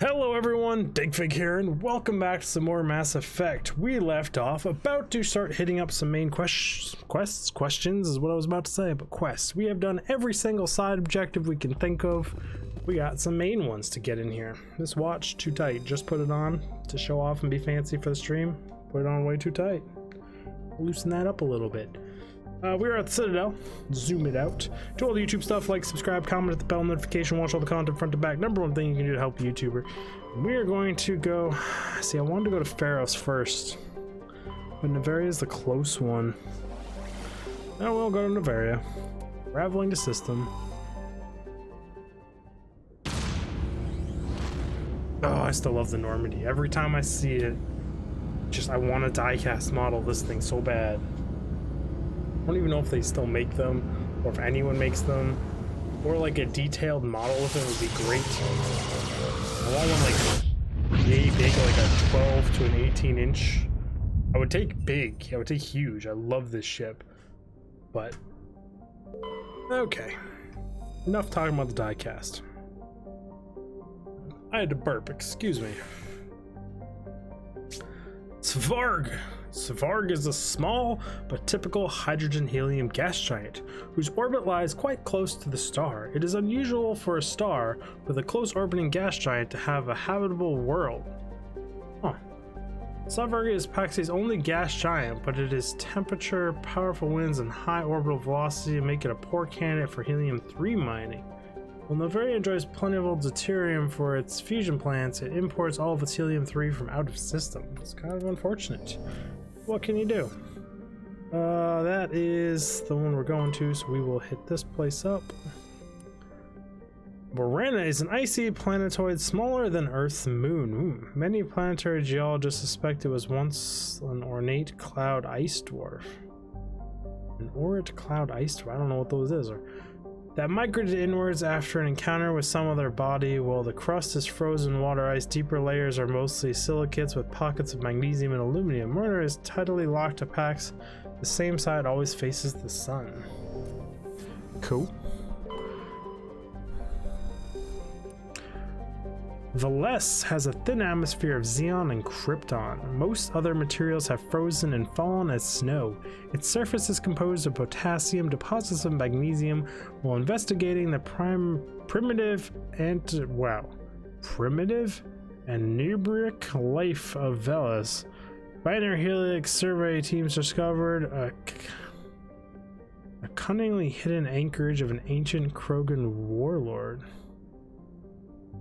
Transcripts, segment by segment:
Hello everyone, Digfig here, and welcome back to some more Mass Effect. We left off about to start hitting up some main questions is what I was about to say, but quests. We have done every single side objective we can think of. We got some main ones to get in here. This watch, too tight. Just put it on to show off and be fancy for the stream. Put it on way too tight. Loosen that up a little bit. We're at the Citadel. Zoom it out. Do all the YouTube stuff, like, subscribe, comment, hit the bell notification, watch all the content front to back. Number one thing you can do to help a YouTuber. We are going to go... See, I wanted to go to Pharos first, but Nevaria is the close one. Oh, we'll go to Nevaria. Raveling the system. Oh, I still love the Normandy. Every time I see it, I want a diecast model of this thing so bad. I don't even know if they still make them, or if anyone makes them, or like a detailed model of it would be great. I want one like yay big, like a 12 to an 18 inch. I would take big, I would take huge. I love this ship, but okay. Enough talking about the diecast. I had to burp, excuse me. It's Varg. Varg is a small but typical hydrogen-helium gas giant whose orbit lies quite close to the star. It is unusual for a star with a close orbiting gas giant to have a habitable world. Huh. Varg is Pax's only gas giant, but it is temperature, powerful winds, and high orbital velocity make it a poor candidate for helium-3 mining. While Nevaria enjoys plentiful deuterium for its fusion plants, it imports all of its helium-3 from out of system. It's kind of unfortunate. What can you do? That is the one we're going to, so we will hit this place up. Borena is an icy planetoid smaller than Earth's moon. Many planetary geologists suspect it was once an ornate cloud ice dwarf. An orate cloud ice dwarf? I don't know what those is. That migrated inwards after an encounter with some other body. While the crust is frozen water ice, deeper layers are mostly silicates with pockets of magnesium and aluminum. Murder is tidally locked to Pax. The same side always faces the sun. Cool. Valles has a thin atmosphere of xenon and krypton. Most other materials have frozen and fallen as snow. Its surface is composed of potassium, deposits of magnesium. While investigating the primitive and nubric life of Valles, binary helix survey teams discovered a cunningly hidden anchorage of an ancient Krogan warlord.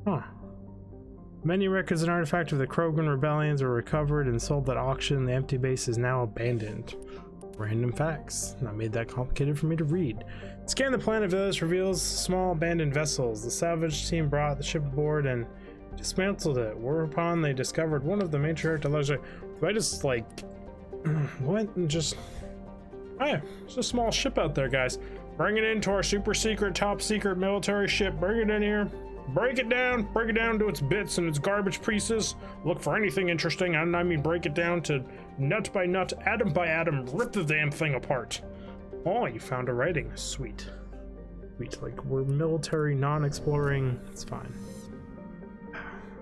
Huh. Many records and artifacts of the Krogan rebellions were recovered and sold at auction. The empty base is now abandoned. Random facts. Not made that complicated for me to read. Scan the planet village reveals small abandoned vessels. The salvage team brought the ship aboard and dismantled it. Whereupon they discovered one of the matriarch leisure. Do I just like went and just it's a small ship out there, guys. Bring it into our super secret, top secret military ship. Bring it in here. Break it down to its bits and its garbage pieces. Look for anything interesting, and I mean break it down to nut by nut, atom by atom, rip the damn thing apart. Oh, you found a writing. Sweet. Sweet, like we're military, non-exploring, it's fine.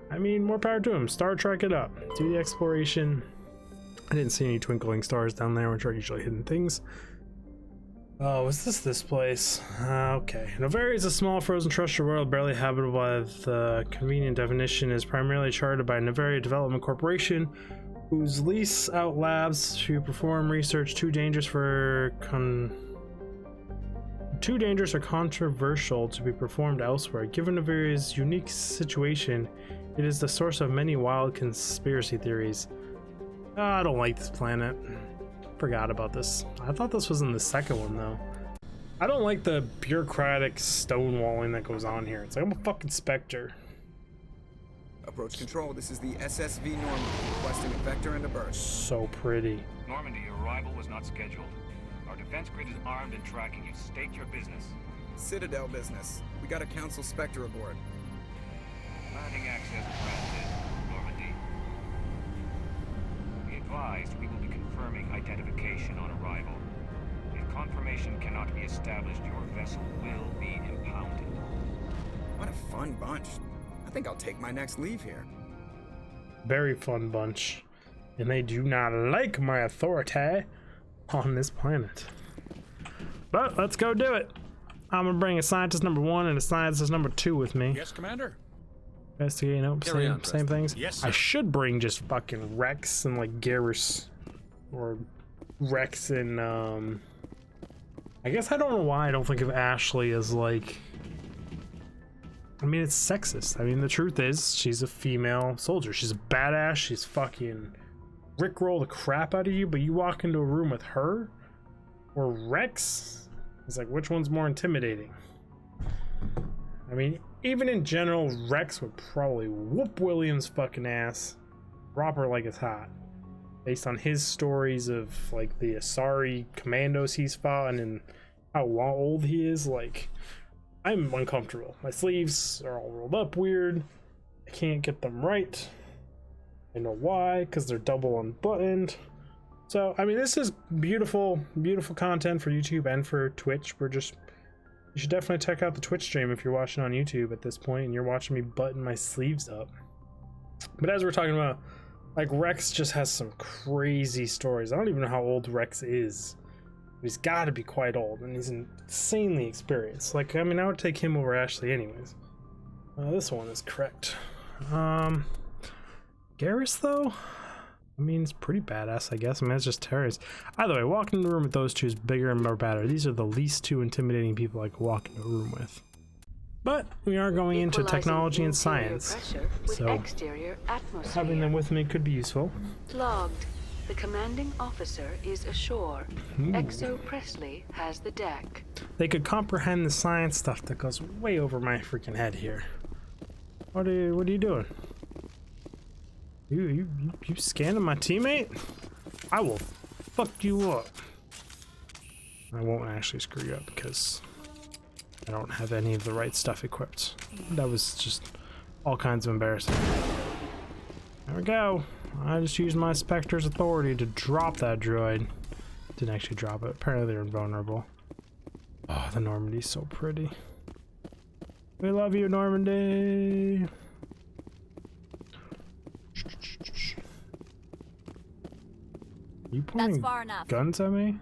I mean, more power to him. Star Trek it up. Do the exploration. I didn't see any twinkling stars down there, which are usually hidden things. Oh, is this place? Okay. Nevaria is a small frozen terrestrial world barely habitable by the convenient definition. Is primarily chartered by Nevaria Development Corporation, whose lease out labs to perform research too dangerous or controversial to be performed elsewhere. Given Nevaria's unique situation, it is the source of many wild conspiracy theories. I don't like this planet. Forgot about this. I thought this was in the second one though. I don't like the bureaucratic stonewalling that goes on here. It's like I'm a fucking Spectre. Approach control. This is the SSV Normandy, requesting a vector and a burst. So pretty. Normandy, your arrival was not scheduled. Our defense grid is armed and tracking you. State your business. Citadel business. We got a Council Spectre aboard. Landing access granted, Normandy. Be advised, we will be confirming identification on arrival. If confirmation cannot be established, your vessel will be impounded. What a fun bunch. think I'll take my next leave here. Very fun bunch. And they do not like my authority on this planet. But let's go do it. I'm gonna bring a scientist number 1 and a scientist number 2 with me. Yes, Commander. Investigating, nope, same things. Yes, sir. I should bring just fucking Rex and like Garrus. Or Rex and I guess I don't know why I don't think of Ashley as like, I mean, it's sexist. I mean, the truth is she's a female soldier. She's a badass. She's fucking rickroll the crap out of you, but you walk into a room with her or Rex, it's like, which one's more intimidating? I mean, even in general, Rex would probably whoop William's fucking ass, drop her like it's hot, based on his stories of like the Asari commandos he's fought and how old he is. Like, I'm uncomfortable. My sleeves are all rolled up weird. I can't get them right. I know why, because they're double unbuttoned. So, I mean, this is beautiful, beautiful content for YouTube and for Twitch. You should definitely check out the Twitch stream if you're watching on YouTube at this point and you're watching me button my sleeves up. But as we're talking about, like, Rex just has some crazy stories. I don't even know how old Rex is. He's got to be quite old, and he's insanely experienced. Like, I mean, I would take him over Ashley anyways. This one is correct. Garrus, though? I mean, it's pretty badass, I guess. I mean, it's just terrorists. Either way, walking in the room with those two is bigger and more badder. These are the least two intimidating people I could walk into a room with. But we are going into technology and science, so having them with me could be useful. Logged. The commanding officer is ashore. Exo Presley has the deck. They could comprehend the science stuff that goes way over my freaking head here. What are you doing? You scanning my teammate? I will fuck you up. I won't actually screw you up because I don't have any of the right stuff equipped. That was just all kinds of embarrassing. There we go. I just used my Spectre's authority to drop that droid. Didn't actually drop it. Apparently they're invulnerable. Oh, the Normandy's so pretty. We love you, Normandy. You pointing That's far enough. guns at me?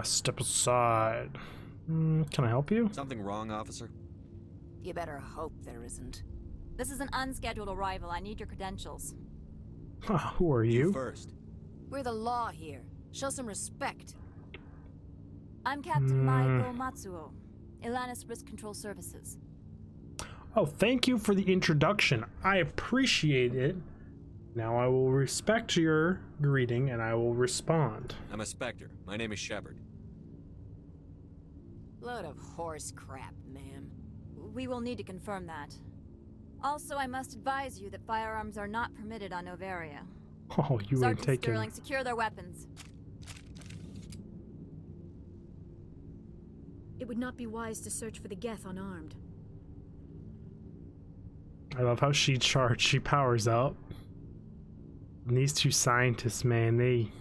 Step aside. Can I help you? Something wrong, officer? You better hope there isn't. This is an unscheduled arrival. I need your credentials. Who are you? First. We're the law here. Show some respect. I'm Captain Maiko Matsuo, Ilanis Risk Control Services. Oh, thank you for the introduction. I appreciate it. Now I will respect your greeting and I will respond. I'm a Spectre. My name is Shepard. Load of horse crap, ma'am. We will need to confirm that. Also, I must advise you that firearms are not permitted on Novaria. Oh, you ain't Sergeant taking... Sterling, secure their weapons. It would not be wise to search for the Geth unarmed. I love how she powers up. And these two scientists, man, they...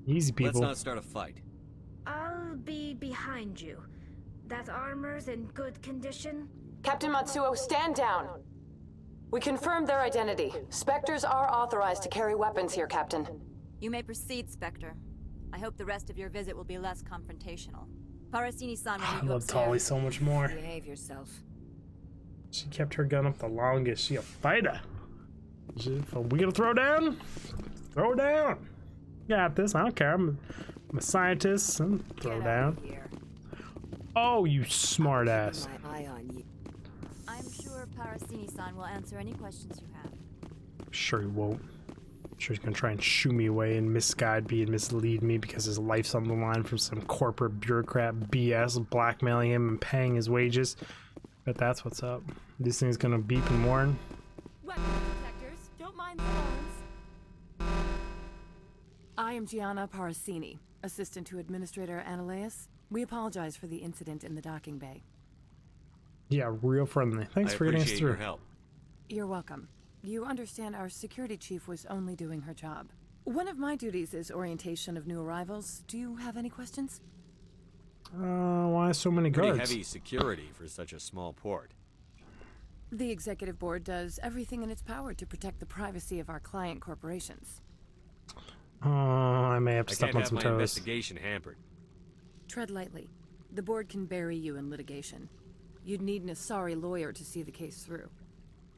Easy, people. Let's not start a fight. I'll be behind you. That armor's in good condition? Captain Matsuo, stand down. We confirmed their identity. Spectres are authorized to carry weapons here, Captain. You may proceed, Spectre. I hope the rest of your visit will be less confrontational. Parasini-san will meet I you love upstairs. Tali so much more. Behave yourself. She kept her gun up the longest. She a fighter. We gonna throw down? Throw down. Got this. I don't care. I'm a scientist. And throw down. Oh, you smart ass. My eye on you. I'm sure Parasini-san will answer any questions you have. Sure he won't. Sure he's gonna try and shoo me away and misguide me and mislead me because his life's on the line from some corporate bureaucrat BS blackmailing him and paying his wages. But that's what's up. This thing's gonna beep and warn. Weapon detectors, don't mind the horns. I am Gianna Parasini, assistant to Administrator Analeus. We apologize for the incident in the docking bay. Yeah, real friendly. Thanks for getting us appreciate through. your help. You're welcome. You understand our security chief was only doing her job. One of my duties is orientation of new arrivals. Do you have any questions? Why so many Pretty guards? heavy security for such a small port. The executive board does everything in its power to protect the privacy of our client corporations. Oh, I may have I stepped can't on have some my toes. investigation hampered. Tread lightly. The board can bury you in litigation. You'd need an Asari lawyer to see the case through.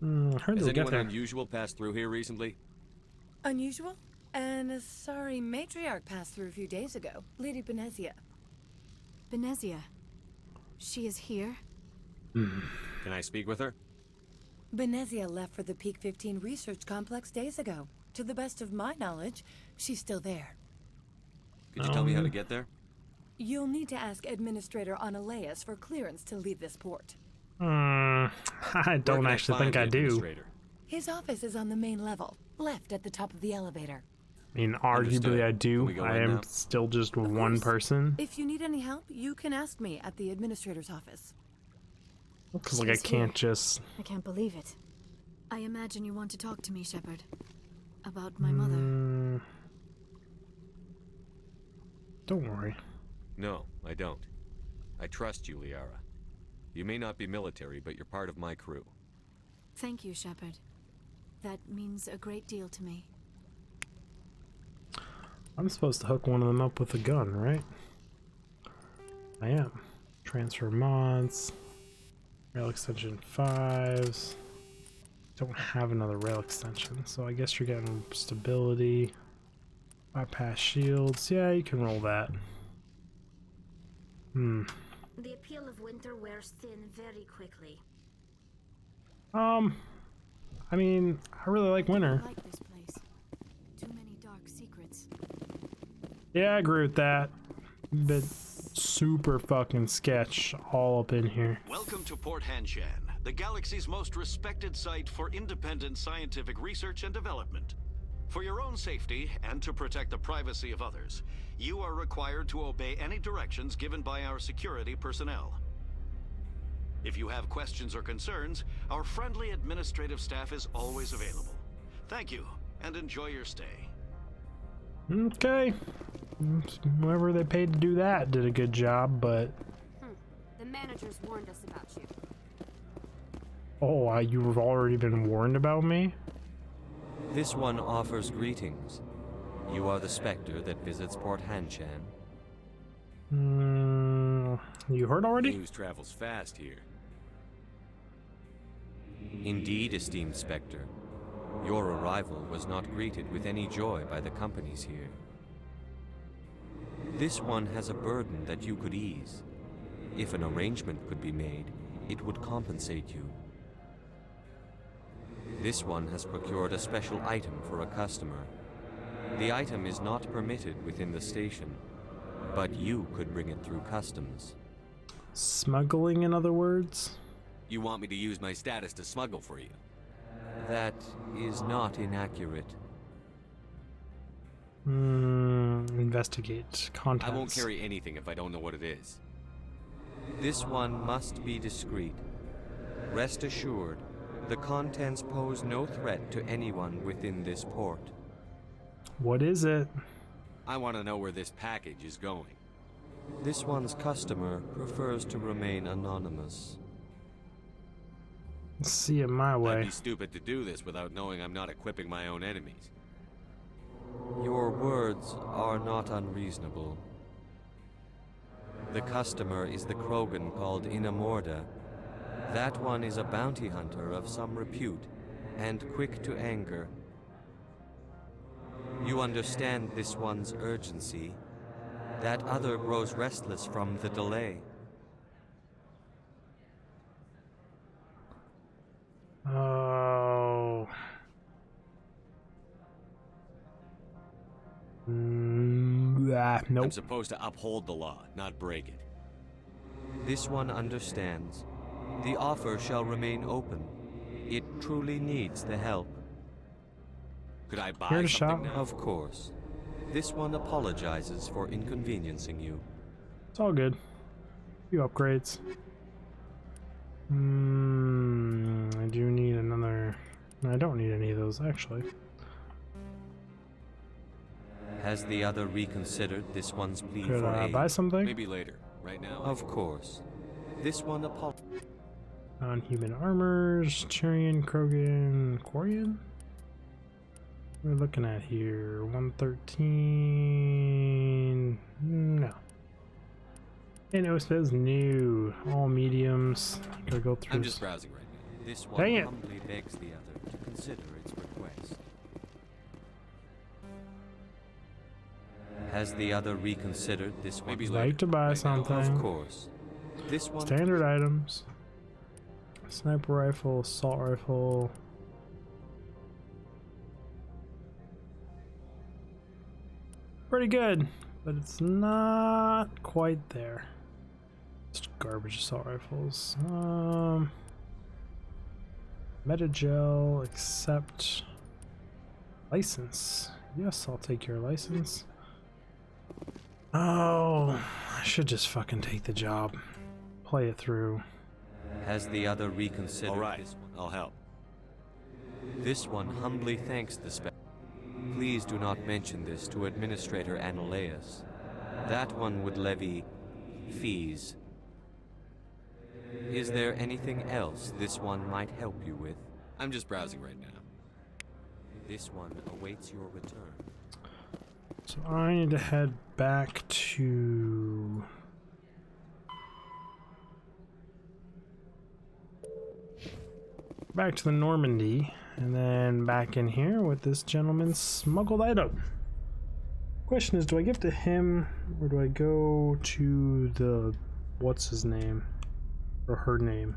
How did Has we get anyone there? unusual passed through here recently? Unusual? An Asari matriarch passed through a few days ago. Lady Benezia. Benezia. She is here? Can I speak with her? Benezia left for the Peak 15 research complex days ago. To the best of my knowledge, she's still there. Could you tell me how to get there? You'll need to ask Administrator Analeas for clearance to leave this port. I Where don't can actually find think the I do. administrator? His office is on the main level, left at the top of the elevator. I mean, arguably Understood. I Can do. we go I in am now? still just Of one course. person. If you need any help, you can ask me at the Administrator's office. Because, like, I She's can't here. just... I can't believe it. I imagine you want to talk to me, Shepard. About my mother. Don't worry. No, I don't. I trust you, Liara. You may not be military, but you're part of my crew. Thank you, Shepard. That means a great deal to me. I'm supposed to hook one of them up with a gun, right? I am. Transfer mods. Rail extension 5s. Don't have another rail extension, so I guess you're getting stability. Bypass shields. Yeah, you can roll that. The appeal of winter wears thin very quickly. I mean, I really like winter. I like this place. Too many dark secrets. Yeah, I agree with that. But super fucking sketch all up in here. Welcome to Port Hanchan, the galaxy's most respected site for independent scientific research and development. For your own safety and to protect the privacy of others, you are required to obey any directions given by our security personnel. If you have questions or concerns, our friendly administrative staff is always available. Thank you, and enjoy your stay. Okay. Whoever they paid to do that did a good job, but... The managers warned us about you. Oh, you've already been warned about me? This one offers greetings. You are the Spectre that visits Port Hanchan. You heard already? News travels fast here. Indeed, esteemed Spectre. Your arrival was not greeted with any joy by the companies here. This one has a burden that you could ease. If an arrangement could be made, it would compensate you. This one has procured a special item for a customer. The item is not permitted within the station, but you could bring it through customs. Smuggling, in other words? You want me to use my status to smuggle for you? That is not inaccurate. Investigate. Contents. I won't carry anything if I don't know what it is. This one must be discreet. Rest assured, the contents pose no threat to anyone within this port. What is it? I want to know where this package is going. This one's customer prefers to remain anonymous. Let's see it my I'd way. be stupid to do this without knowing I'm not equipping my own enemies. Your words are not unreasonable. The customer is the Krogan called Inamorda. That one is a bounty hunter of some repute, and quick to anger. You understand this one's urgency. That other grows restless from the delay. Oh. Nope. I'm supposed to uphold the law, not break it. This one understands. The offer shall remain open. It truly needs the help. Could I buy Here to something shop. now? Of course. This one apologizes for inconveniencing you. It's all good. Few upgrades. I do need another... No, I don't need any of those, actually. Has the other reconsidered this one's plea Could for I aid? buy something? Maybe later. Right now? Of course. This one Non-human armors, Churian, Krogan, Quarian? What are we looking at here? 113. No. Hey, no, says new. All mediums. Gotta go through. I'm just browsing right now. This one Dang it. humbly begs the other to consider its request. Has the other reconsidered this one? Maybe like to buy something. Of course. This one. Standard items. Sniper rifle, assault rifle. Pretty good, but it's not quite there. Just garbage assault rifles. Metagel, accept. License. Yes, I'll take your license. Oh, I should just fucking take the job. Play it through. Has the other reconsidered? All right, this one? I'll help. This one humbly thanks the Please do not mention this to Administrator Analaeus. That one would levy fees. Is there anything else this one might help you with? I'm just browsing right now. This one awaits your return. So I need to head back to... back to the Normandy, and then back in here with this gentleman's smuggled item. Question is, do I give to him, or do I go to the... what's his name? Or her name?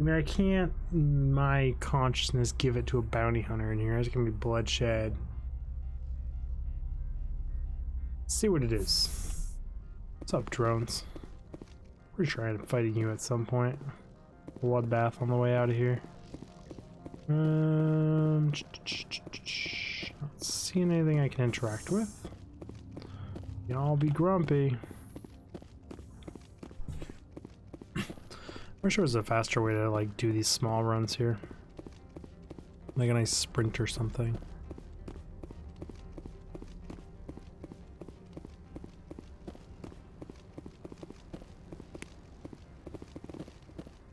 I mean, I can't, in my consciousness, give it to a bounty hunter in here. It's gonna be bloodshed. Let's see what it is. What's up, drones? Pretty sure I'm fighting you at some point. Bloodbath on the way out of here. Not seeing anything I can interact with. You all be grumpy. I wish there was a faster way to like do these small runs here. Like a nice sprint or something.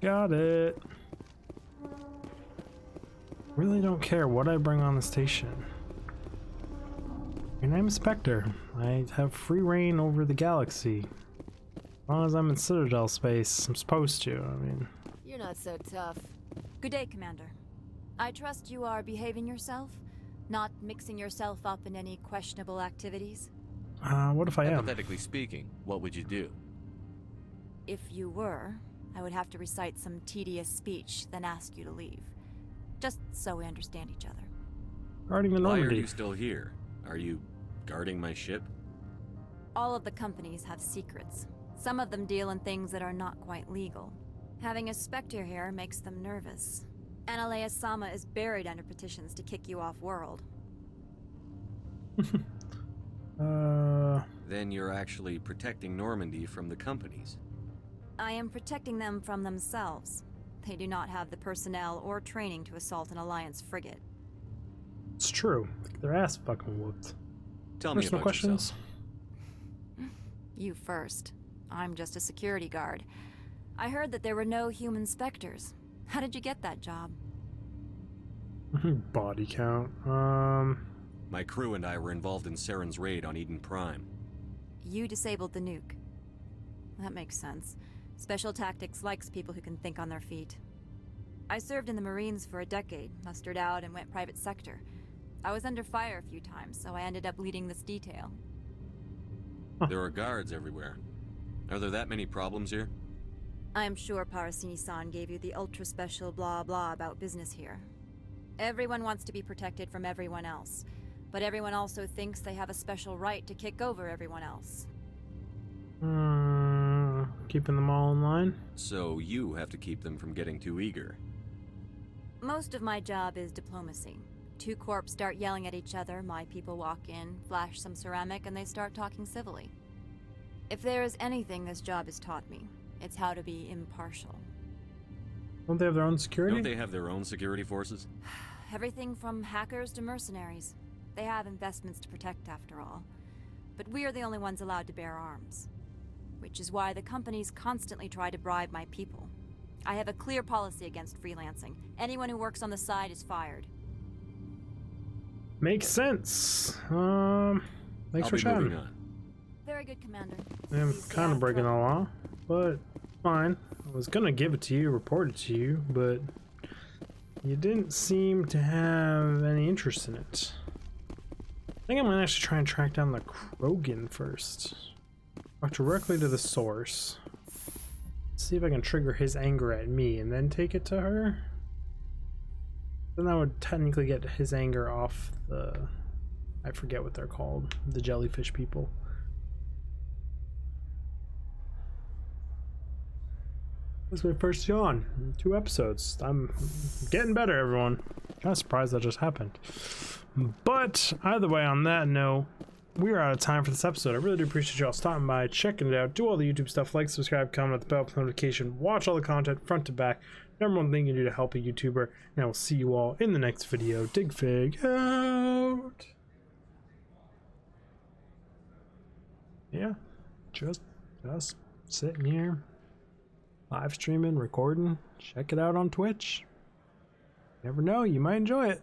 Got it. Really don't care what I bring on the station. Your name is Spectre. I have free reign over the galaxy. As long as I'm in Citadel space, I'm supposed to, I mean. You're not so tough. Good day, Commander. I trust you are behaving yourself? Not mixing yourself up in any questionable activities? What if I am? Hypothetically speaking, what would you do? If you were, I would have to recite some tedious speech, then ask you to leave. Just so we understand each other. Guarding the Why Normandy. are you still here? Are you guarding my ship? All of the companies have secrets. Some of them deal in things that are not quite legal. Having a Spectre here makes them nervous. Analaeus Sama is buried under petitions to kick you off world. Then you're actually protecting Normandy from the companies. I am protecting them from themselves. They do not have the personnel or training to assault an Alliance frigate. It's true. Their ass fucking whooped. Tell me Personal about questions? yourself. You first. I'm just a security guard. I heard that there were no human Spectres. How did you get that job? Body count. My crew and I were involved in Saren's raid on Eden Prime. You disabled the nuke. That makes sense. Special Tactics likes people who can think on their feet. I served in the Marines for a decade, mustered out and went private sector. I was under fire a few times, so I ended up leading this detail. There are guards everywhere. Are there that many problems here? I am sure Parasini-san gave you the ultra-special blah blah about business here. Everyone wants to be protected from everyone else, but everyone also thinks they have a special right to kick over everyone else. Keeping them all in line? So you have to keep them from getting too eager. Most of my job is diplomacy. Two corps start yelling at each other, my people walk in, flash some ceramic, and they start talking civilly. If there is anything this job has taught me, it's how to be impartial. Don't they have their own security? Don't they have their own security forces? Everything from hackers to mercenaries. They have investments to protect after all. But we are the only ones allowed to bear arms. which is why the companies constantly try to bribe my people. I have a clear policy against freelancing. Anyone who works on the side is fired. Makes sense. Thanks for chatting. Very good, Commander. I'm kind of breaking the law, but fine. I was gonna give it to you, report it to you, but you didn't seem to have any interest in it. I think I'm gonna actually try and track down the Krogan first. Walk directly to the source. See if I can trigger his anger at me and then take it to her. Then that would technically get his anger off the... I forget what they're called. The jellyfish people. This is my first yawn in 2 episodes. I'm getting better, everyone. Kind of surprised that just happened. But either way, on that note, we are out of time for this episode. I really do appreciate y'all stopping by, checking it out, do all the YouTube stuff, like, subscribe, comment, the bell notification, watch all the content front to back. Number one thing you can do to help a YouTuber, and I will see you all in the next video. Digfig out. Yeah, just sitting here, live streaming, recording. Check it out on Twitch. You never know, you might enjoy it.